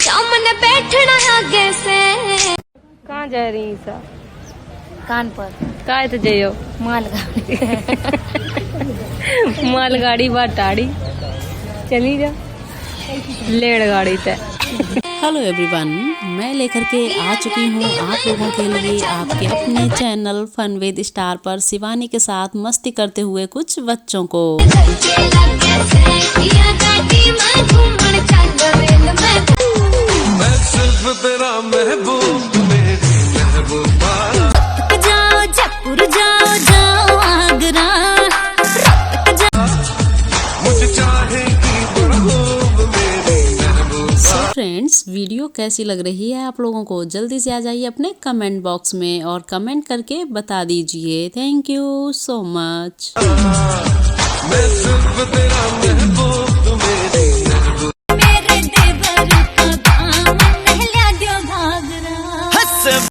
मन बैठना आगे से। कहाँ जा रही सा? कान पर काय तो जाइयो मालगाड़ी मालगाड़ी बाटाड़ी चली जा लेड़ गाड़ी ते। हेलो एवरीवन, मैं लेकर के आ चुकी हूँ आप लोगों के लिए आपके अपने चैनल फन विद स्टार पर शिवानी के साथ मस्ती करते हुए कुछ बच्चों को। मैं सिर्फ तेरा महबूब मेरी महबूबा। जाओ जयपुर जाओ जाओ आगरा। मुझे चाहेगी महबूब मेरी महबूबा। सो फ्रेंड्स, वीडियो कैसी लग रही है आप लोगों को? जल्दी से आ जाइए अपने कमेंट बॉक्स में और कमेंट करके बता दीजिए। Thank you so much. मैं सिर्फ तेरा महबूब मेरी